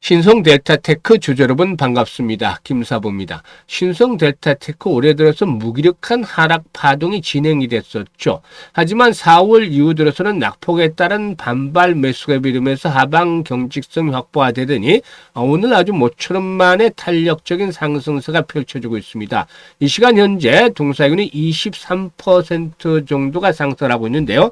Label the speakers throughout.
Speaker 1: 신성델타테크 주주 여러분 반갑습니다. 김사부입니다. 신성델타테크 올해 들어서 무기력한 하락 파동이 진행이 됐었죠. 하지만 4월 이후 들어서는 낙폭에 따른 반발 매수가 비르면서 하방 경직성이 확보되더니 오늘 아주 모처럼 만에 탄력적인 상승세가 펼쳐지고 있습니다. 이 시간 현재 동사이군이 23% 정도가 상승하고 있는데요.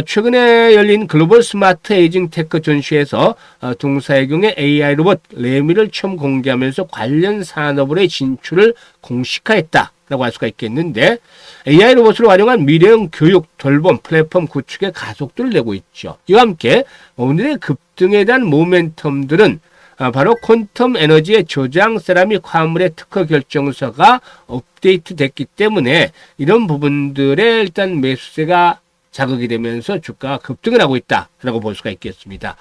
Speaker 1: 최근에 열린 글로벌 스마트 에이징 테크 전시에서 동사이군의 AI 로봇 레미를 처음 공개하면서 관련 산업으로의 진출을 공식화했다라고 할 수가 있겠는데, AI 로봇을 활용한 미래형 교육, 돌봄, 플랫폼 구축에 가속도를 내고 있죠. 이와 함께 오늘의 급등에 대한 모멘텀들은 바로 퀀텀 에너지의 저장 세라믹 화물의 특허 결정서가 업데이트 됐기 때문에 이런 부분들에 일단 매수세가 자극이 되면서 주가가 급등을 하고 있다라고 볼 수가 있겠습니다.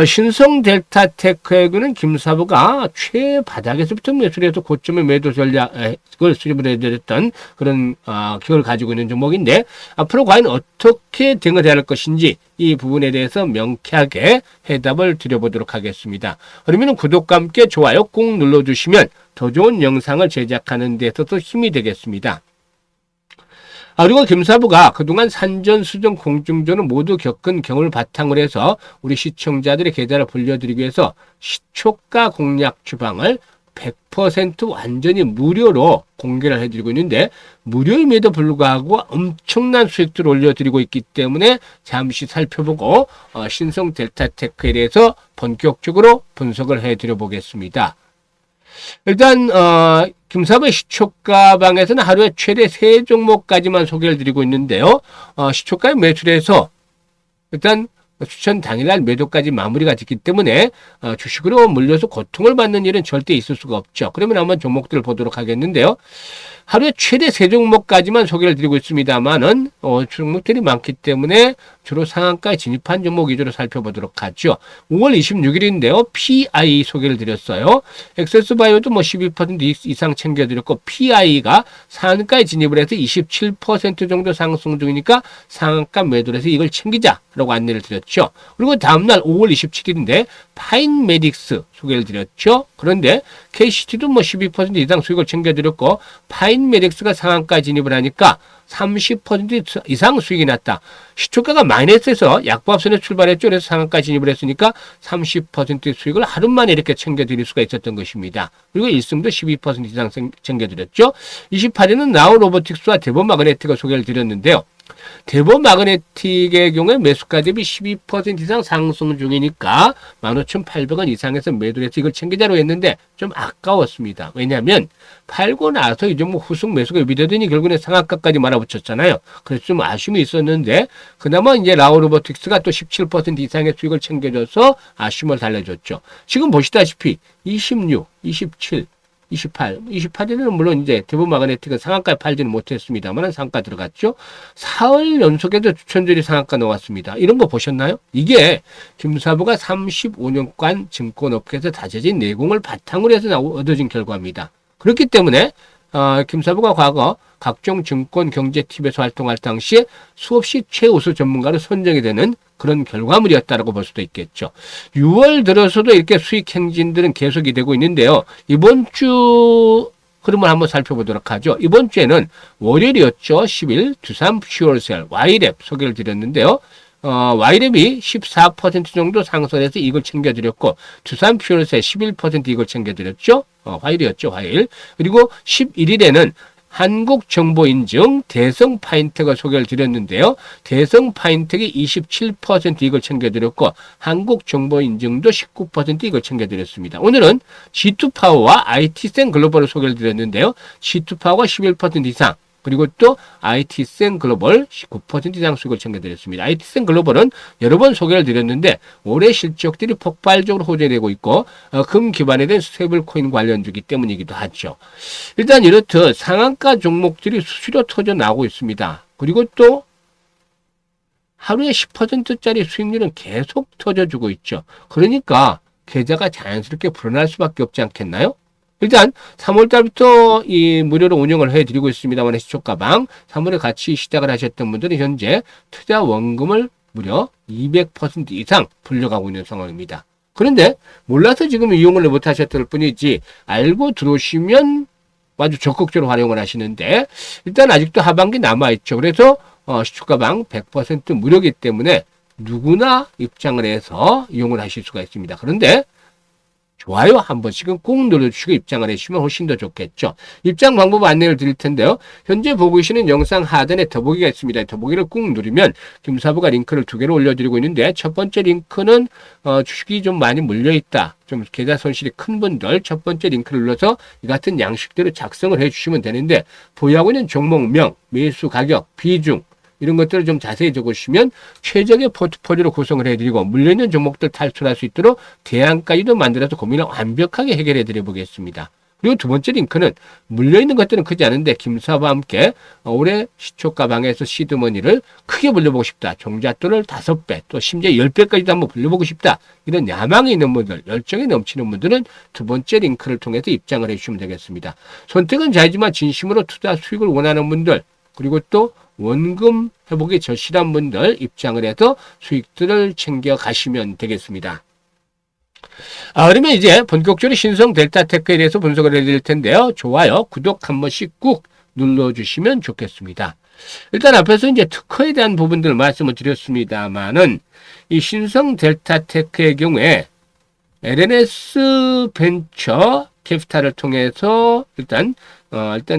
Speaker 1: 신성델타테크에는 김사부가 최바닥에서부터 매수를 해서 고점의 매도 전략을 수립을 해드렸던 그런 기억을 가지고 있는 종목인데, 앞으로 과연 어떻게 대응을 해야 할 것인지 이 부분에 대해서 명쾌하게 해답을 드려보도록 하겠습니다. 그러면 구독과 함께 좋아요 꼭 눌러주시면 더 좋은 영상을 제작하는 데 있어서 힘이 되겠습니다. 그리고 김사부가 그동안 산전수전 공중전을 모두 겪은 경험을 바탕으로 해서 우리 시청자들의 계좌를 불려드리기 위해서 시초가 공략 주방을 100% 완전히 무료로 공개를 해드리고 있는데, 무료임에도 불구하고 엄청난 수익들을 올려드리고 있기 때문에 잠시 살펴보고 신성델타테크에 대해서 본격적으로 분석을 해드려 보겠습니다. 일단 김사부의 시초가방에서는 하루에 최대 3종목까지만 소개를 드리고 있는데요. 시초가에 매수를 해서 일단 추천 당일날 매도까지 마무리가 됐기 때문에 주식으로 물려서 고통을 받는 일은 절대 있을 수가 없죠. 그러면 한번 종목들을 보도록 하겠는데요. 하루에 최대 3종목까지만 소개를 드리고 있습니다만은 종목들이 많기 때문에 주로 상한가에 진입한 종목 위주로 살펴보도록 하죠. 5월 26일인데요. PI 소개를 드렸어요. 엑세스바이오도 12% 이상 챙겨드렸고, PI가 상한가에 진입을 해서 27% 정도 상승 중이니까 상한가 매도를 해서 이걸 챙기자라고 안내를 드렸죠. 그리고 다음날 5월 27일인데 파인메딕스 소개를 드렸죠. 그런데 KCT도 12% 이상 수익을 챙겨드렸고, 파인메딕스가 상한가 진입을 하니까 30% 이상 수익이 났다. 시초가가 마이너스에서 약보합선에 출발했죠. 그래서 상한가 진입을 했으니까 30% 수익을 하루 만에 이렇게 챙겨드릴 수가 있었던 것입니다. 그리고 1승도 12% 이상 챙겨드렸죠. 28일은 나우로보틱스와 대본마그네틱을 소개를 드렸는데요. 대본마그네틱의 경우에 매수가 대비 12% 이상 상승 중이니까 15,800원 이상에서 매도를 해서 이걸 챙기자로 했는데 좀 아까웠습니다. 왜냐하면 팔고 나서 이 종목 후속 매수가 유비되더니 결국에 상한가까지 말아붙였잖아요. 그래서 좀 아쉬움이 있었는데, 그나마 이제 라우로보틱스가 또 17% 이상의 수익을 챙겨줘서 아쉬움을 달래줬죠. 지금 보시다시피 26, 27, 28일에는 물론 이제 대본마그네틱은 상한가에 팔지는 못했습니다만 상한가 들어갔죠. 4월 연속에도 추천주리 상한가 나왔습니다. 이런 거 보셨나요? 이게 김사부가 35년간 증권업계에서 다져진 내공을 바탕으로 해서 얻어진 결과입니다. 그렇기 때문에 김사부가 과거 각종 증권 경제 팁에서 활동할 당시에 수없이 최우수 전문가로 선정이 되는 그런 결과물이었다라고 볼 수도 있겠죠. 6월 들어서도 이렇게 수익 행진들은 계속이 되고 있는데요. 이번 주 흐름을 한번 살펴보도록 하죠. 이번 주에는 월요일이었죠. 10일 두산 퓨어셀 Y랩 소개를 드렸는데요. Y랩이 14% 정도 상승해서 이걸 챙겨드렸고, 두산 퓨어셀 11% 이걸 챙겨드렸죠. 화요일이었죠. 화요일. 그리고 11일에는 한국정보인증 대성파인텍을 소개를 드렸는데요. 대성파인텍이 27% 이걸 챙겨드렸고, 한국정보인증도 19% 이걸 챙겨드렸습니다. 오늘은 G2파워와 IT센 글로벌을 소개를 드렸는데요. G2파워가 11% 이상, 그리고 또 IT센 글로벌 19% 이상 수익을 챙겨드렸습니다. IT센 글로벌은 여러 번 소개를 드렸는데 올해 실적들이 폭발적으로 호재되고 있고, 금 기반에 된 스테이블코인 관련주기 때문이기도 하죠. 일단 이렇듯 상한가 종목들이 수시로 터져 나오고 있습니다. 그리고 또 하루에 10%짜리 수익률은 계속 터져주고 있죠. 그러니까 계좌가 자연스럽게 불어날 수밖에 없지 않겠나요? 일단 3월달부터 이 무료로 운영을 해드리고 있습니다만, 시초가방 3월에 같이 시작을 하셨던 분들은 현재 투자 원금을 무려 200% 이상 불려가고 있는 상황입니다. 그런데 몰라서 지금 이용을 못 하셨을 뿐이지 알고 들어오시면 아주 적극적으로 활용을 하시는데 일단 아직도 하반기 남아있죠. 그래서 시초가방 100% 무료이기 때문에 누구나 입장을 해서 이용을 하실 수가 있습니다. 그런데 좋아요 한 번씩은 꼭 눌러주시고 입장을 해주시면 훨씬 더 좋겠죠. 입장 방법 안내를 드릴 텐데요. 현재 보고 계시는 영상 하단에 더보기가 있습니다. 더보기를 꾹 누르면 김사부가 링크를 2개로 올려드리고 있는데 첫 번째 링크는 주식이 좀 많이 물려있다. 좀 계좌 손실이 큰 분들 첫 번째 링크를 눌러서 이 같은 양식대로 작성을 해주시면 되는데 보유하고 있는 종목명, 매수 가격, 비중 이런 것들을 좀 자세히 적으시면 최적의 포트폴리오로 구성을 해드리고 물려있는 종목들 탈출할 수 있도록 대안까지도 만들어서 고민을 완벽하게 해결해 드려 보겠습니다. 그리고 두 번째 링크는 물려있는 것들은 크지 않은데 김사부와 함께 올해 시초가방에서 시드머니를 크게 불려보고 싶다. 종잣돈을 5배 또 심지어 10배까지도 한번 불려보고 싶다. 이런 야망이 있는 분들, 열정이 넘치는 분들은 두 번째 링크를 통해서 입장을 해주시면 되겠습니다. 선택은 자유지만 진심으로 투자 수익을 원하는 분들 그리고 또 원금 회복에 절실한 분들 입장을 해서 수익들을 챙겨 가시면 되겠습니다. 그러면 이제 본격적으로 신성 델타테크에 대해서 분석을 해드릴 텐데요. 좋아요, 구독 한 번씩 꾹 눌러주시면 좋겠습니다. 일단 앞에서 이제 특허에 대한 부분들을 말씀을 드렸습니다만은 이 신성 델타테크의 경우에 LNS 벤처 캐피탈을 통해서 일단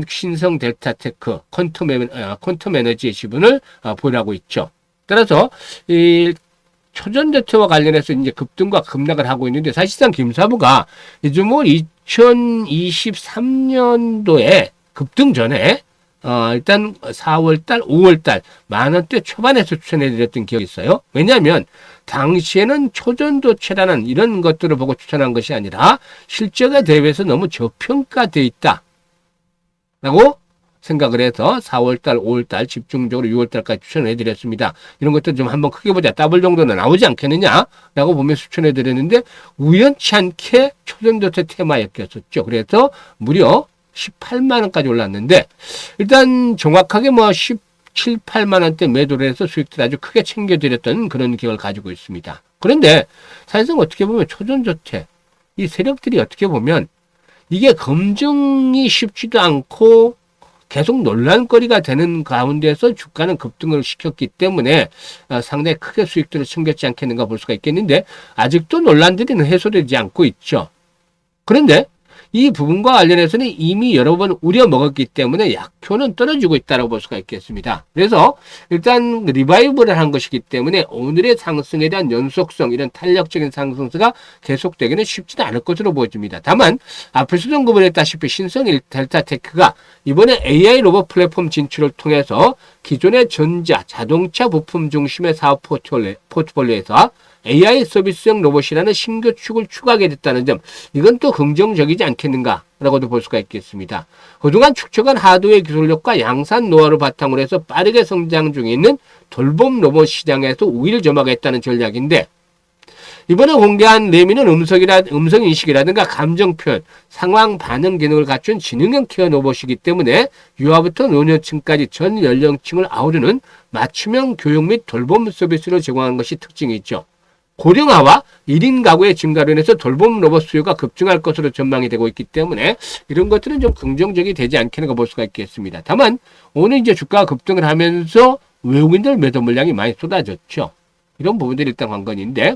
Speaker 1: 신성 델타테크 퀀텀 에너지의 지분을 보유하고 있죠. 따라서 이 초전자체와 관련해서 이제 급등과 급락을 하고 있는데 사실상 김사부가 이 종목을 2023년도에 급등 전에 일단 4월달, 5월달 만원대 초반에서 추천해드렸던 기억이 있어요. 왜냐하면 당시에는 초전도체라는 이런 것들을 보고 추천한 것이 아니라 실제가 대비해서 너무 저평가되어 있다 라고 생각을 해서 4월달, 5월달 집중적으로 6월달까지 추천을 해드렸습니다. 이런 것들 좀 한번 크게 보자. 더블 정도는 나오지 않겠느냐 라고 보면서 추천해드렸는데 우연치 않게 초전도체 테마에 꼈었죠. 그래서 무려 18만원까지 올랐는데 일단 정확하게 17, 8만원대 매도를 해서 수익들 아주 크게 챙겨드렸던 그런 기억을 가지고 있습니다. 그런데 사실상 어떻게 보면 초전도체 이 세력들이 어떻게 보면 이게 검증이 쉽지도 않고 계속 논란거리가 되는 가운데서 주가는 급등을 시켰기 때문에 상당히 크게 수익들을 챙겼지 않겠는가 볼 수가 있겠는데 아직도 논란들이 해소되지 않고 있죠. 그런데 이 부분과 관련해서는 이미 여러 번 우려먹었기 때문에 약효는 떨어지고 있다고 볼 수가 있겠습니다. 그래서 일단 리바이벌을 한 것이기 때문에 오늘의 상승에 대한 연속성, 이런 탄력적인 상승세가 계속되기는 쉽지는 않을 것으로 보여집니다. 다만 앞에서도 언급을 했다시피 신성 델타테크가 이번에 AI 로봇 플랫폼 진출을 통해서 기존의 전자, 자동차 부품 중심의 사업 포트폴리오에서 AI 서비스형 로봇이라는 신규 축을 추가하게 됐다는 점, 이건 또 긍정적이지 않겠는가라고도 볼 수가 있겠습니다. 그동안 축적한 하드웨어 기술력과 양산 노하우를 바탕으로 해서 빠르게 성장 중에 있는 돌봄 로봇 시장에서 우위를 점하겠다는 전략인데 이번에 공개한 레미는 음성 인식이라든가 감정 표현, 상황 반응 기능을 갖춘 지능형 케어 로봇이기 때문에 유아부터 노년층까지 전 연령층을 아우르는 맞춤형 교육 및 돌봄 서비스를 제공하는 것이 특징이 있죠. 고령화와 1인 가구의 증가로 인해서 돌봄 로봇 수요가 급증할 것으로 전망이 되고 있기 때문에 이런 것들은 좀 긍정적이 되지 않겠는가 볼 수가 있겠습니다. 다만 오늘 이제 주가가 급등을 하면서 외국인들 매도 물량이 많이 쏟아졌죠. 이런 부분들이 일단 관건인데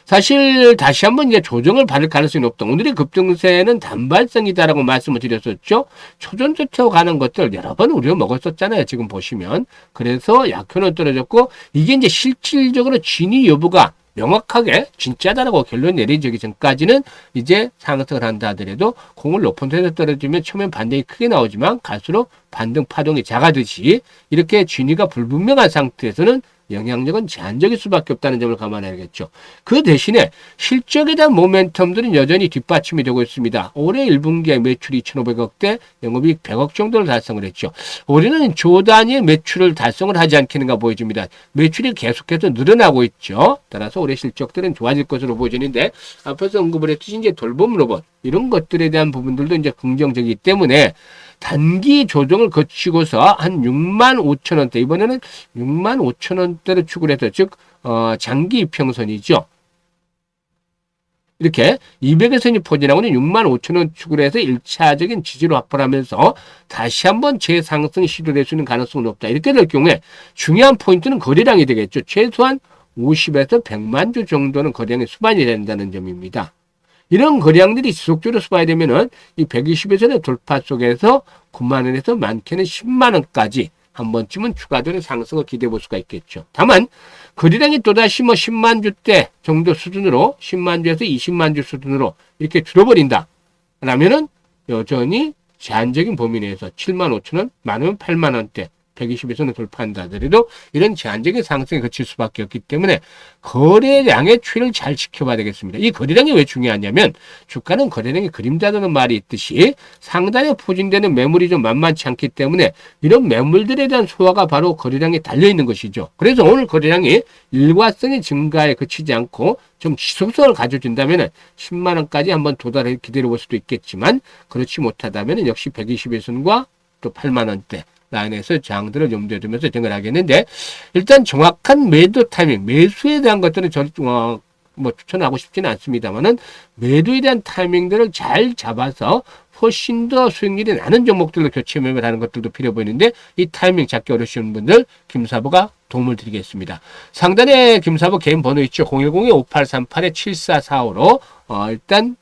Speaker 1: 사실 다시 한번 이제 조정을 받을 가능성이 높다. 오늘의 급등세는 단발성이다라고 말씀을 드렸었죠. 초전도체와 관한 것들 여러 번 우려 먹었었잖아요. 지금 보시면. 그래서 약효는 떨어졌고 이게 이제 실질적으로 진위 여부가 명확하게 진짜다라고 결론 내리기 전까지는 이제 상승을 한다 하더라도 공을 높은 데서 떨어지면 처음엔 반등이 크게 나오지만 갈수록 반등 파동이 작아듯이 이렇게 진위가 불분명한 상태에서는 영향력은 제한적일 수밖에 없다는 점을 감안해야겠죠. 그 대신에 실적에 대한 모멘텀들은 여전히 뒷받침이 되고 있습니다. 올해 1분기에 매출이 2,500억대, 영업이익 100억 정도를 달성을 했죠. 올해는 조 단위의 매출을 달성을 하지 않겠는가 보여집니다. 매출이 계속해서 늘어나고 있죠. 따라서 올해 실적들은 좋아질 것으로 보여지는데 앞에서 언급을 했듯이 이제 돌봄 로봇 이런 것들에 대한 부분들도 이제 긍정적이기 때문에 단기 조정을 거치고서 한 65,000원대, 이번에는 65,000원대로 축을 해서 즉 장기 이평선이죠. 이렇게 200에서 포진하고는 65,000원 축으로 해서 1차적인 지지로 확보를 하면서 다시 한번 재상승 시도될 수 있는 가능성은 높다. 이렇게 될 경우에 중요한 포인트는 거래량이 되겠죠. 최소한 50에서 100만 주 정도는 거래량이 수반이 된다는 점입니다. 이런 거래량들이 지속적으로 수반이 되면은 이 120에서의 돌파 속에서 9만 원에서 많게는 10만 원까지 한 번쯤은 추가적인 상승을 기대해 볼 수가 있겠죠. 다만 거래량이 또다시 10만 주대 정도 수준으로 10만 주에서 20만 주 수준으로 이렇게 줄어버린다. 라면은 여전히 제한적인 범위 내에서 7만 5천 원, 많으면 8만 원대 120에서는 돌파한다 하더라도 이런 제한적인 상승에 그칠 수밖에 없기 때문에 거래량의 추이를 잘 지켜봐야 되겠습니다. 이 거래량이 왜 중요하냐면 주가는 거래량의 그림자라는 말이 있듯이 상단에 포진되는 매물이 좀 만만치 않기 때문에 이런 매물들에 대한 소화가 바로 거래량에 달려있는 것이죠. 그래서 오늘 거래량이 일과성의 증가에 그치지 않고 좀 지속성을 가져준다면 10만 원까지 한번 도달해 기다려볼 수도 있겠지만 그렇지 못하다면 역시 120일선과 또 8만 원대 라인에서 장들을 염두에 두면서 진행을 하겠는데 일단 정확한 매도 타이밍, 매수에 대한 것들은 추천하고 싶지는 않습니다만은 매도에 대한 타이밍들을 잘 잡아서 훨씬 더 수익률이 나는 종목들로 교체 매매를 하는 것들도 필요해 보이는데 이 타이밍 잡기 어려우신 분들 김사부가 도움을 드리겠습니다. 상단에 김사부 개인 번호 있죠. 010-5838-7445로 일단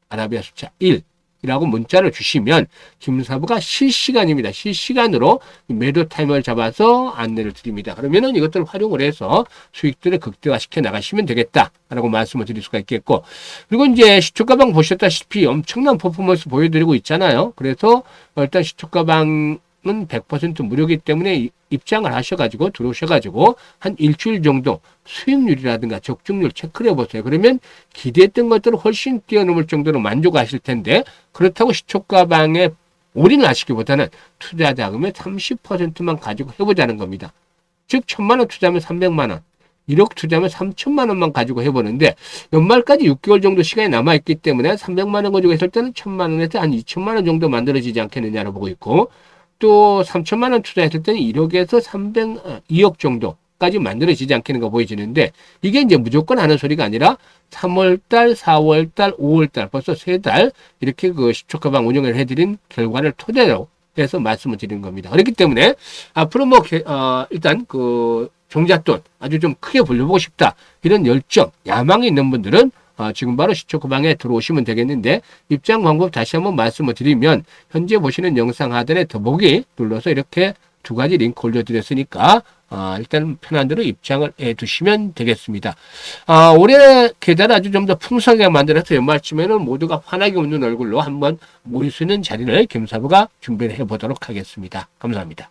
Speaker 1: 아라비아 숫자 1 이라고 문자를 주시면 김사부가 실시간입니다. 실시간으로 매도 타이머를 잡아서 안내를 드립니다. 그러면은 이것들을 활용을 해서 수익들을 극대화시켜 나가시면 되겠다라고 말씀을 드릴 수가 있겠고 그리고 이제 시초가방 보셨다시피 엄청난 퍼포먼스 보여드리고 있잖아요. 그래서 일단 시초가방은 100% 무료이기 때문에 입장을 하셔가지고 들어오셔가지고 한 일주일 정도 수익률이라든가 적중률 체크를 해보세요. 그러면 기대했던 것들을 훨씬 뛰어넘을 정도로 만족하실 텐데 그렇다고 시초가방에 올인을 하시기보다는 투자 자금의 30%만 가지고 해보자는 겁니다. 즉 1,000만 원 투자하면 300만 원 1억 투자하면 3천만 원만 가지고 해보는데 연말까지 6개월 정도 시간이 남아있기 때문에 300만 원 가지고 했을 때는 1,000만 원에서 한 2천만 원 정도 만들어지지 않겠느냐로 보고 있고 또 3천만 원 투자했을 때는 1억에서 2억 정도까지 만들어지지 않겠는가 보여지는데 이게 이제 무조건 하는 소리가 아니라 3월달, 4월달, 5월달 벌써 3달 이렇게 그 시초가방 운영을 해드린 결과를 토대로 해서 말씀을 드리는 겁니다. 그렇기 때문에 앞으로 일단 그 종잣돈 아주 좀 크게 벌려보고 싶다 이런 열정, 야망이 있는 분들은 지금 바로 시초가방에 들어오시면 되겠는데 입장 방법 다시 한번 말씀을 드리면 현재 보시는 영상 하단에 더보기 눌러서 이렇게 두 가지 링크 올려드렸으니까 일단 편한 대로 입장을 해 두시면 되겠습니다. 올해 계좌를 아주 좀 더 풍성하게 만들어서 연말쯤에는 모두가 환하게 웃는 얼굴로 한번 모일 수 있는 자리를 김사부가 준비를 해보도록 하겠습니다. 감사합니다.